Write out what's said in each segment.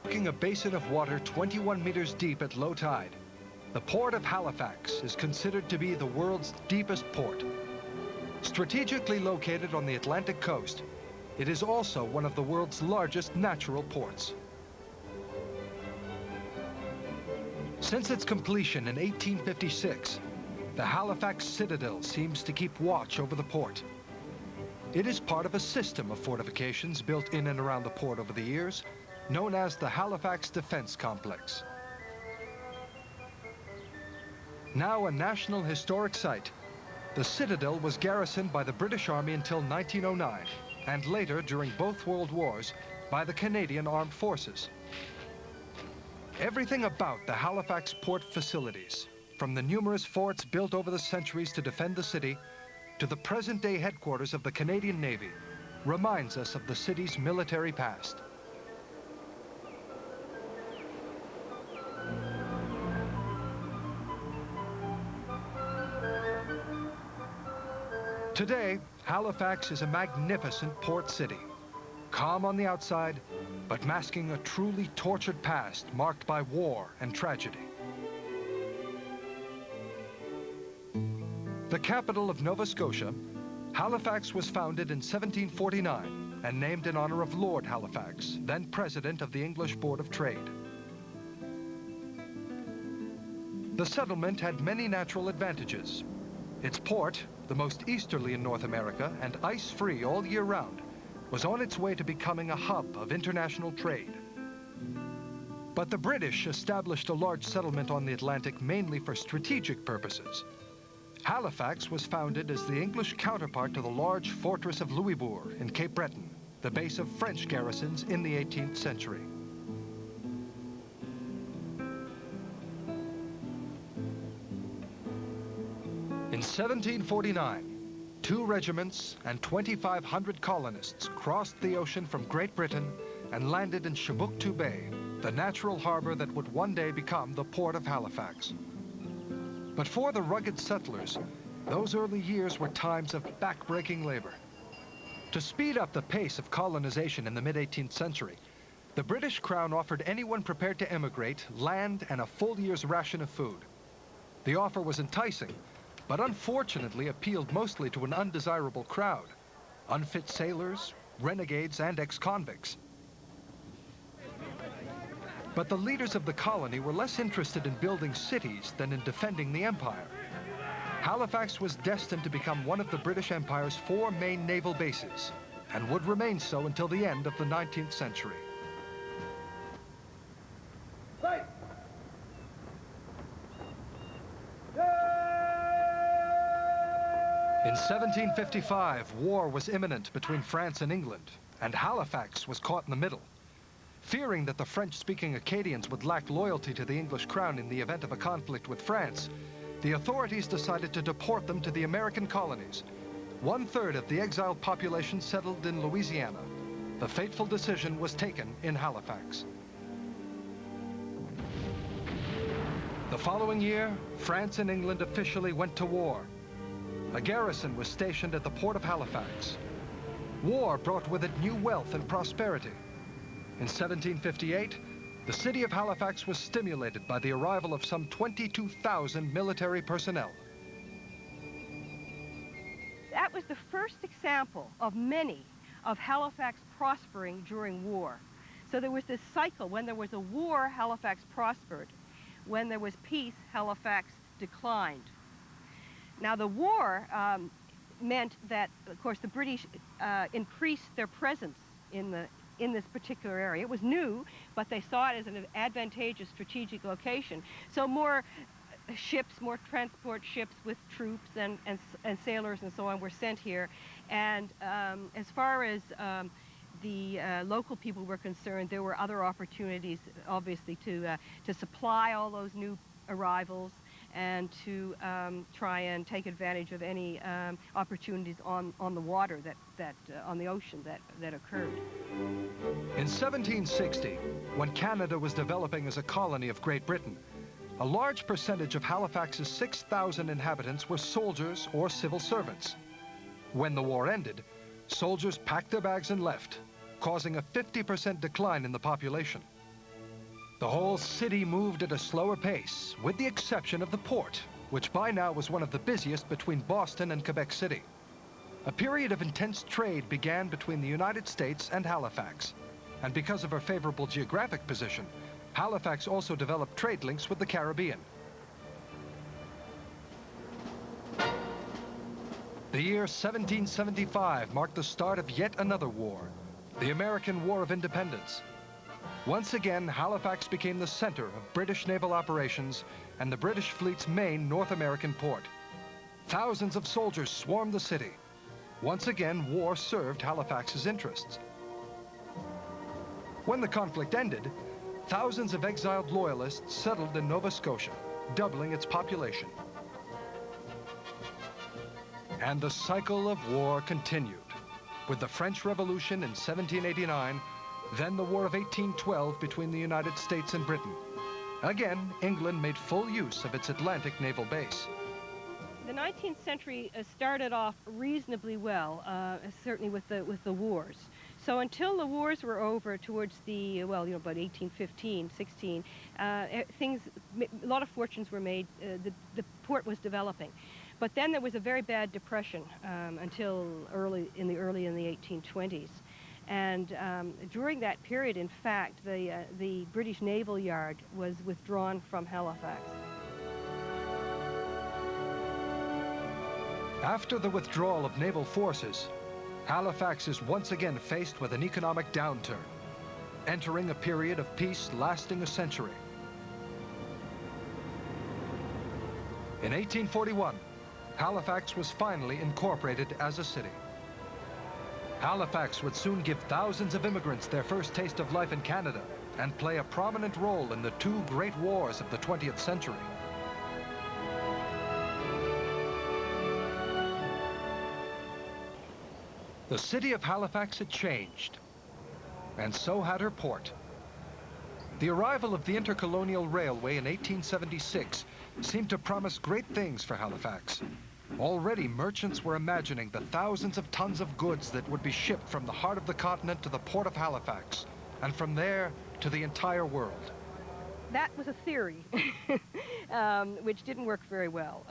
A basin of water 21 meters deep at low tide, the port of Halifax is considered to be the world's deepest port. Strategically located on the Atlantic coast, it is also one of the world's largest natural ports. Since its completion in 1856, the Halifax Citadel seems to keep watch over the port. It is part of a system of fortifications built in and around the port over the years, known as the Halifax Defense Complex. Now a National Historic Site, the Citadel was garrisoned by the British Army until 1909, and later, during both World Wars, by the Canadian Armed Forces. Everything about the Halifax port facilities, from the numerous forts built over the centuries to defend the city, to the present-day headquarters of the Canadian Navy, reminds us of the city's military past. Today, Halifax is a magnificent port city, calm on the outside, but masking a truly tortured past marked by war and tragedy. The capital of Nova Scotia, Halifax was founded in 1749 and named in honor of Lord Halifax, then president of the English Board of Trade. The settlement had many natural advantages. Its port, the most easterly in North America and ice-free all year round, was on its way to becoming a hub of international trade. But the British established a large settlement on the Atlantic mainly for strategic purposes. Halifax was founded as the English counterpart to the large fortress of Louisbourg in Cape Breton, the base of French garrisons in the 18th century. In 1749, 2 regiments and 2,500 colonists crossed the ocean from Great Britain and landed in Chebucto Bay, the natural harbor that would one day become the port of Halifax. But for the rugged settlers, those early years were times of back-breaking labor. To speed up the pace of colonization in the mid-18th century, the British Crown offered anyone prepared to emigrate land and a full year's ration of food. The offer was enticing, but unfortunately appealed mostly to an undesirable crowd: unfit sailors, renegades, and ex-convicts. But the leaders of the colony were less interested in building cities than in defending the empire. Halifax was destined to become one of the British Empire's 4 main naval bases, and would remain so until the end of the 19th century. In 1755, war was imminent between France and England, and Halifax was caught in the middle. Fearing that the French-speaking Acadians would lack loyalty to the English crown in the event of a conflict with France, the authorities decided to deport them to the American colonies. 1/3 of the exiled population settled in Louisiana. The fateful decision was taken in Halifax. The following year, France and England officially went to war. A garrison was stationed at the port of Halifax. War brought with it new wealth and prosperity. In 1758, the city of Halifax was stimulated by the arrival of some 22,000 military personnel. That was the first example of many of Halifax prospering during war. So there was this cycle: when there was a war, Halifax prospered. When there was peace, Halifax declined. Now, the war meant that, of course, the British increased their presence in this particular area. It was new, but they saw it as an advantageous strategic location. So more ships, more transport ships with troops and sailors and so on were sent here. And as far as the local people were concerned, there were other opportunities, obviously, to supply all those new arrivals and to try and take advantage of any opportunities on the water on the ocean that occurred. In 1760, when Canada was developing as a colony of Great Britain, a large percentage of Halifax's 6,000 inhabitants were soldiers or civil servants. When the war ended, soldiers packed their bags and left, causing a 50% decline in the population. The whole city moved at a slower pace, with the exception of the port, which by now was one of the busiest between Boston and Quebec City. A period of intense trade began between the United States and Halifax, and because of her favorable geographic position, Halifax also developed trade links with the Caribbean. The year 1775 marked the start of yet another war, the American War of Independence. Once again, Halifax became the center of British naval operations and the British fleet's main North American port. Thousands of soldiers swarmed the city. Once again, war served Halifax's interests. When the conflict ended, thousands of exiled loyalists settled in Nova Scotia, doubling its population. And the cycle of war continued, with the French Revolution in 1789, then the War of 1812 between the United States and Britain. Again, England made full use of its Atlantic naval base. The 19th century started off reasonably well, certainly with the wars. So until the wars were over towards the, well, about 1815, 16, a lot of fortunes were made. The port was developing. But then there was a very bad depression until early in the 1820s. And during that period, in fact, the British Naval Yard was withdrawn from Halifax. After the withdrawal of naval forces, Halifax is once again faced with an economic downturn, entering a period of peace lasting a century. In 1841, Halifax was finally incorporated as a city. Halifax would soon give thousands of immigrants their first taste of life in Canada and play a prominent role in the two great wars of the 20th century. The city of Halifax had changed, and so had her port. The arrival of the Intercolonial Railway in 1876 seemed to promise great things for Halifax. Already, merchants were imagining the thousands of tons of goods that would be shipped from the heart of the continent to the port of Halifax, and from there to the entire world. That was a theory, which didn't work very well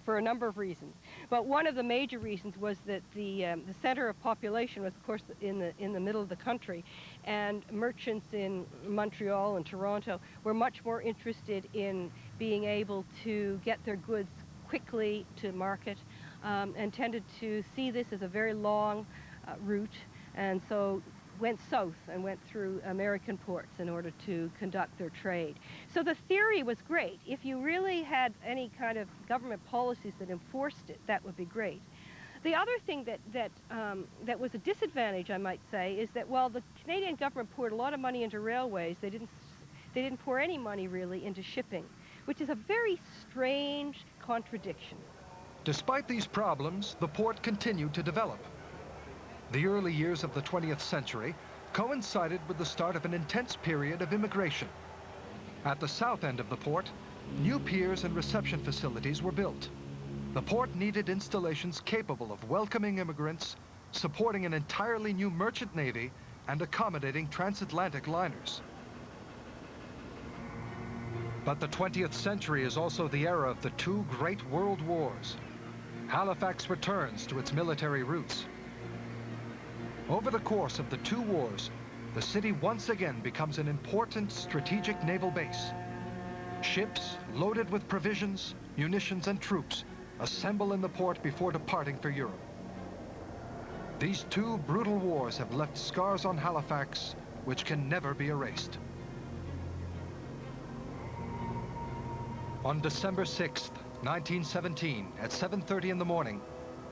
for a number of reasons. But one of the major reasons was that the center of population was, of course, in the middle of the country, and merchants in Montreal and Toronto were much more interested in being able to get their goods quickly to market, and tended to see this as a very long route, and so went south and went through American ports in order to conduct their trade. So the theory was great. If you really had any kind of government policies that enforced it, that would be great. The other thing that was a disadvantage, I might say, is that while the Canadian government poured a lot of money into railways, they didn't pour any money really into shipping, which is a very strange contradiction. Despite these problems, the port continued to develop. The early years of the 20th century coincided with the start of an intense period of immigration. At the south end of the port, new piers and reception facilities were built. The port needed installations capable of welcoming immigrants, supporting an entirely new merchant navy, and accommodating transatlantic liners. But the 20th century is also the era of the two great world wars. Halifax returns to its military roots. Over the course of the two wars, the city once again becomes an important strategic naval base. Ships loaded with provisions, munitions, and troops assemble in the port before departing for Europe. These two brutal wars have left scars on Halifax which can never be erased. On December 6th, 1917, at 7:30 in the morning,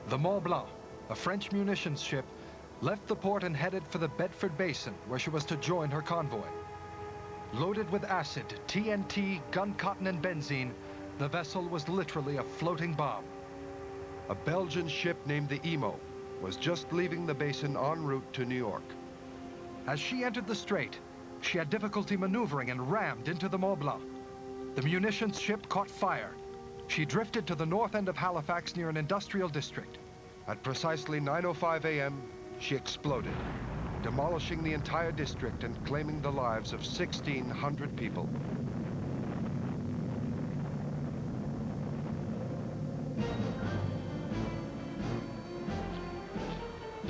the Mont Blanc, a French munitions ship, left the port and headed for the Bedford Basin, where she was to join her convoy. Loaded with acid, TNT, gun cotton, and benzene, the vessel was literally a floating bomb. A Belgian ship named the Emo was just leaving the basin en route to New York. As she entered the strait, she had difficulty maneuvering and rammed into the Mont Blanc. The munitions ship caught fire. She drifted to the north end of Halifax near an industrial district. At precisely 9:05 a.m., she exploded. demolishing the entire district and claiming the lives of 1,600 people.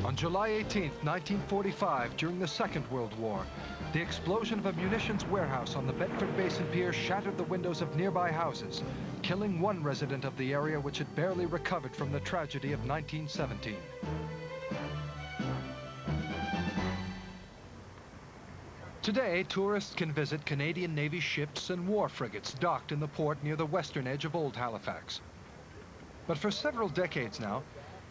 On July 18, 1945, during the Second World War, the explosion of a munitions warehouse on the Bedford Basin Pier shattered the windows of nearby houses, killing one resident of the area which had barely recovered from the tragedy of 1917. Today, tourists can visit Canadian Navy ships and war frigates docked in the port near the western edge of Old Halifax. But for several decades now,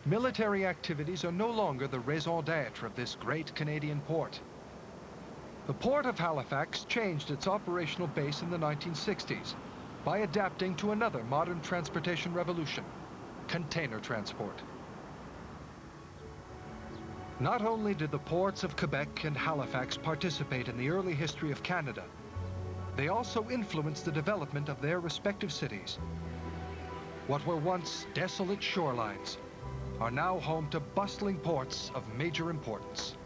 military activities are no longer the raison d'etre of this great Canadian port. The Port of Halifax changed its operational base in the 1960s by adapting to another modern transportation revolution, container transport. Not only did the ports of Quebec and Halifax participate in the early history of Canada, they also influenced the development of their respective cities. What were once desolate shorelines are now home to bustling ports of major importance.